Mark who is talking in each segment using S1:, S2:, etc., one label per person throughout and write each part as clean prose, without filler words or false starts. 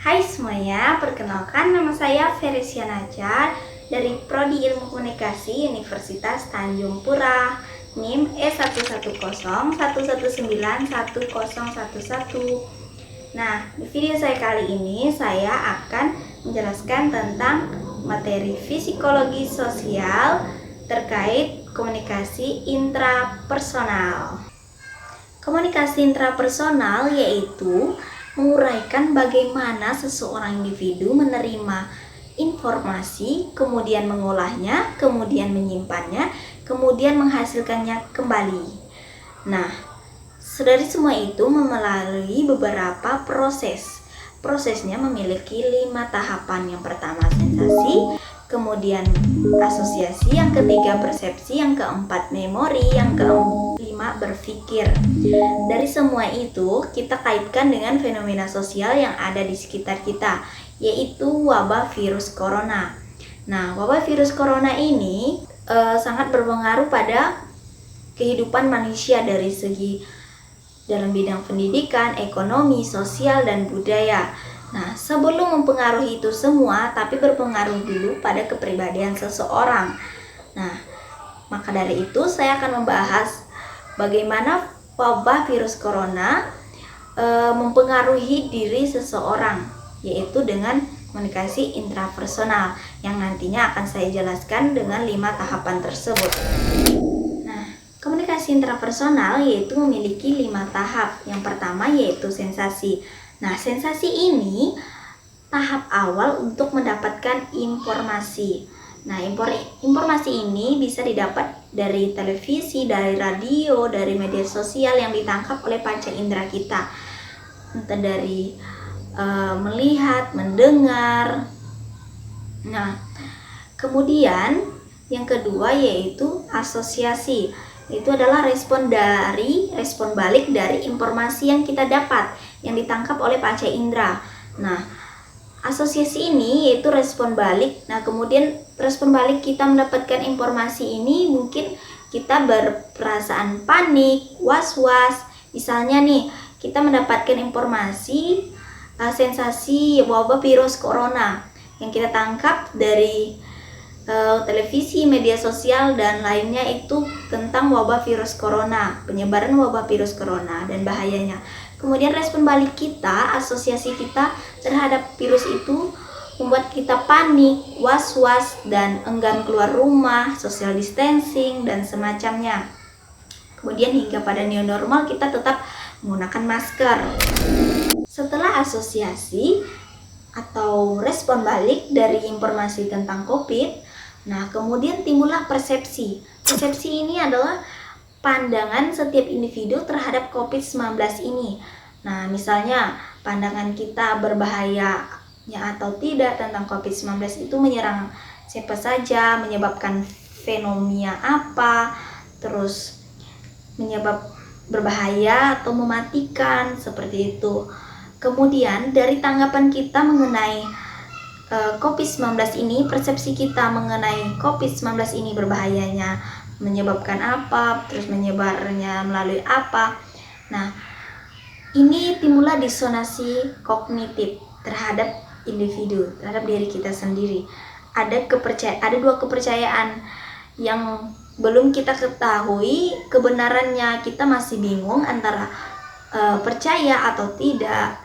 S1: Hai semuanya, perkenalkan nama saya Feresia Najar dari Prodi Ilmu Komunikasi Universitas Tanjung Pura, NIM E11011910111. Nah, di video saya kali ini saya akan menjelaskan tentang materi psikologi sosial terkait komunikasi intrapersonal. Komunikasi intrapersonal yaitu menguraikan bagaimana seseorang individu menerima informasi, kemudian mengolahnya, kemudian menyimpannya, kemudian menghasilkannya kembali. Nah, dari semua itu melalui beberapa proses. Prosesnya memiliki 5 tahapan. Yang pertama sensasi, kemudian asosiasi, yang ketiga persepsi, yang keempat memori, yang kelima berpikir. Dari semua itu kita kaitkan dengan fenomena sosial yang ada di sekitar kita, yaitu wabah virus corona. Nah, wabah virus corona ini sangat berpengaruh pada kehidupan manusia dari segi dalam bidang pendidikan, ekonomi, sosial, dan budaya. Nah, sebelum mempengaruhi itu semua, tapi berpengaruh dulu pada kepribadian seseorang. Nah, maka dari itu saya akan membahas bagaimana wabah virus corona mempengaruhi diri seseorang, yaitu dengan komunikasi intrapersonal yang nantinya akan saya jelaskan dengan 5 tahapan tersebut. Komunikasi intrapersonal yaitu memiliki 5 tahap. Yang pertama yaitu sensasi. Nah, sensasi ini tahap awal untuk mendapatkan informasi. Nah, informasi ini bisa didapat dari televisi, dari radio, dari media sosial yang ditangkap oleh panca indera kita. Entah dari melihat, mendengar. Nah, kemudian yang kedua yaitu asosiasi. Itu adalah respon balik dari informasi yang kita dapat, yang ditangkap oleh panca indera. Nah, asosiasi ini yaitu respon balik. Nah, kemudian respon balik kita mendapatkan informasi ini mungkin kita berperasaan panik, was-was. Misalnya nih, kita mendapatkan informasi sensasi wabah virus corona yang kita tangkap dari televisi, media sosial, dan lainnya itu tentang wabah virus corona, penyebaran wabah virus corona dan bahayanya. Kemudian respon balik kita, asosiasi kita terhadap virus itu membuat kita panik, was-was, dan enggan keluar rumah, social distancing, dan semacamnya. Kemudian hingga pada new normal kita tetap menggunakan masker. Setelah asosiasi atau respon balik dari informasi tentang COVID, nah, kemudian timbullah persepsi. Persepsi ini adalah pandangan setiap individu terhadap COVID-19 ini. Nah, misalnya pandangan kita berbahayanya atau tidak tentang COVID-19 itu menyerang siapa saja, menyebabkan fenomena apa, terus menyebab berbahaya atau mematikan, seperti itu. Kemudian dari tanggapan kita mengenai COVID-19 ini, persepsi kita mengenai COVID-19 ini berbahayanya, menyebabkan apa, terus menyebarnya melalui apa. Nah, ini timbullah disonansi kognitif terhadap individu, terhadap diri kita sendiri. Ada dua kepercayaan yang belum kita ketahui kebenarannya, kita masih bingung antara percaya atau tidak.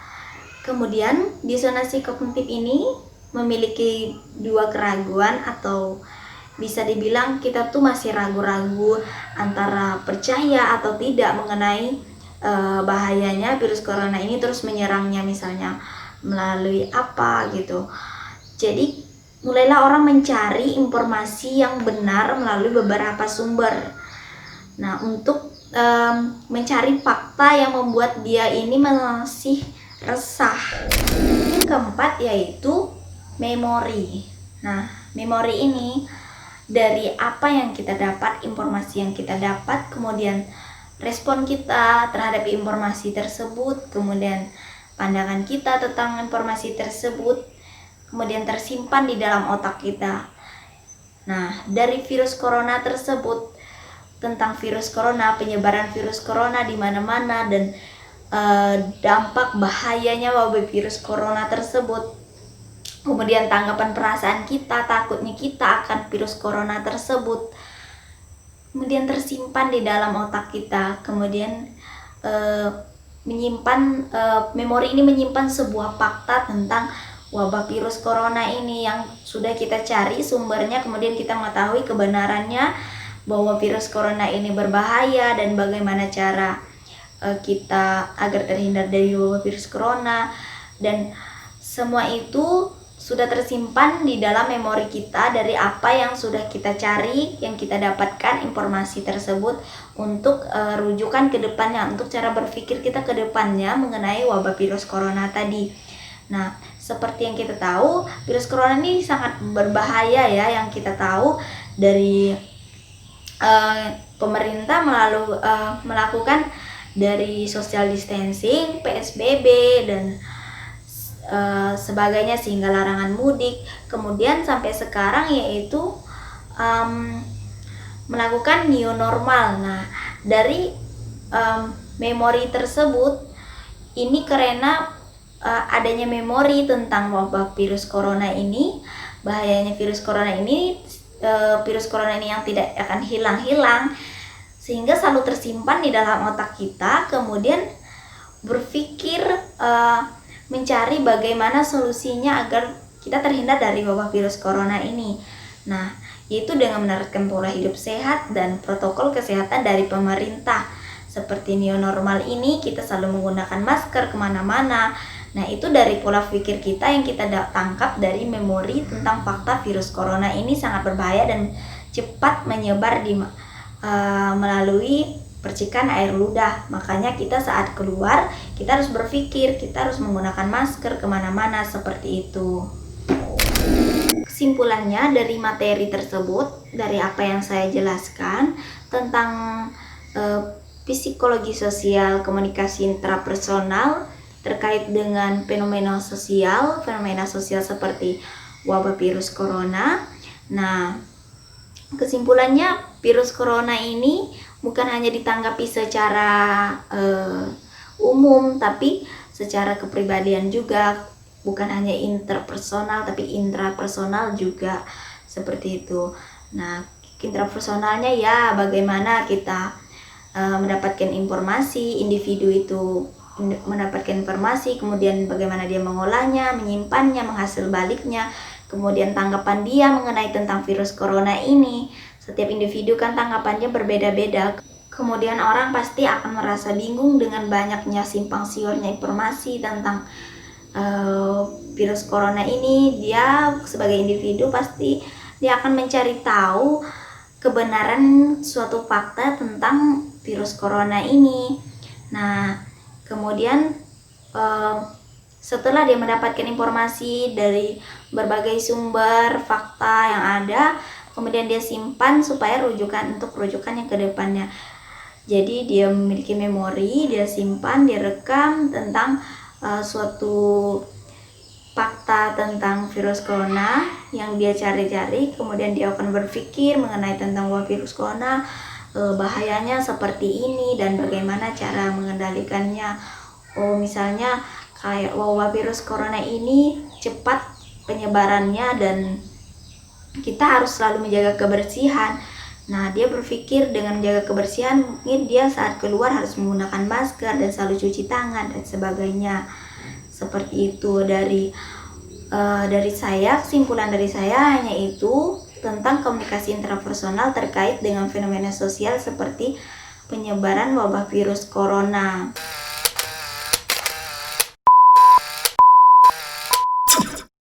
S1: Kemudian disonansi kognitif ini memiliki dua keraguan, atau bisa dibilang kita tuh masih ragu-ragu antara percaya atau tidak mengenai bahayanya virus corona ini terus menyerangnya, misalnya melalui apa gitu. Jadi mulailah orang mencari informasi yang benar melalui beberapa sumber. Nah, untuk mencari fakta yang membuat dia ini masih resah. Yang keempat yaitu memori. Nah, memori ini dari apa yang kita dapat, informasi yang kita dapat, kemudian respon kita terhadap informasi tersebut, kemudian pandangan kita tentang informasi tersebut, kemudian tersimpan di dalam otak kita. Nah, dari virus corona tersebut, tentang virus corona, penyebaran virus corona di mana-mana, dan dampak bahayanya wabah virus corona tersebut, kemudian tanggapan perasaan kita, takutnya kita akan virus corona tersebut, kemudian tersimpan di dalam otak kita, kemudian memori ini menyimpan sebuah fakta tentang wabah virus corona ini yang sudah kita cari sumbernya, kemudian kita mengetahui kebenarannya bahwa virus corona ini berbahaya dan bagaimana cara kita agar terhindar dari wabah virus corona, dan semua itu sudah tersimpan di dalam memori kita dari apa yang sudah kita cari, yang kita dapatkan informasi tersebut untuk rujukan ke depannya, untuk cara berpikir kita ke depannya mengenai wabah virus corona tadi. Nah, seperti yang kita tahu, virus corona ini sangat berbahaya ya, yang kita tahu dari pemerintah melakukan dari social distancing, PSBB, dan sebagainya, sehingga larangan mudik. Kemudian sampai sekarang yaitu melakukan new normal. Nah, dari memori tersebut ini karena adanya memori tentang wabah virus corona ini, bahayanya virus corona ini, yang tidak akan hilang-hilang, sehingga selalu tersimpan di dalam otak kita, kemudian berpikir mencari bagaimana solusinya agar kita terhindar dari wabah virus corona ini. Nah, yaitu dengan menerapkan pola hidup sehat dan protokol kesehatan dari pemerintah. Seperti new normal ini, kita selalu menggunakan masker kemana-mana. Nah, itu dari pola pikir kita yang kita tangkap dari memori tentang fakta virus corona ini sangat berbahaya dan cepat menyebar melalui percikan air ludah. Makanya kita saat keluar, kita harus berpikir, kita harus menggunakan masker kemana-mana, seperti itu. Kesimpulannya dari materi tersebut, dari apa yang saya jelaskan tentang psikologi sosial, komunikasi intrapersonal terkait dengan fenomena sosial seperti wabah virus corona. Nah, kesimpulannya, virus corona ini bukan hanya ditanggapi secara umum, tapi secara kepribadian juga, bukan hanya interpersonal tapi intrapersonal juga, seperti itu. Nah, intrapersonalnya ya bagaimana kita mendapatkan informasi, individu itu mendapatkan informasi, kemudian bagaimana dia mengolahnya, menyimpannya, menghasil baliknya, kemudian tanggapan dia mengenai tentang virus corona ini. Setiap individu kan tanggapannya berbeda-beda. Kemudian orang pasti akan merasa bingung dengan banyaknya simpang siurnya informasi tentang virus corona ini. Dia sebagai individu pasti dia akan mencari tahu kebenaran suatu fakta tentang virus corona ini. Nah, kemudian setelah dia mendapatkan informasi dari berbagai sumber fakta yang ada, kemudian dia simpan supaya rujukan yang ke depannya. Jadi dia memiliki memori, dia simpan, dia rekam tentang suatu fakta tentang virus corona yang dia cari-cari, kemudian dia akan berpikir mengenai tentang virus corona, bahayanya seperti ini dan bagaimana cara mengendalikannya. Misalnya kayak wabah virus corona ini cepat penyebarannya dan kita harus selalu menjaga kebersihan. Nah, dia berpikir dengan menjaga kebersihan, mungkin dia saat keluar harus menggunakan masker dan selalu cuci tangan dan sebagainya. Seperti itu dari saya. Kesimpulan dari saya hanya itu tentang komunikasi intrapersonal terkait dengan fenomena sosial seperti penyebaran wabah virus corona.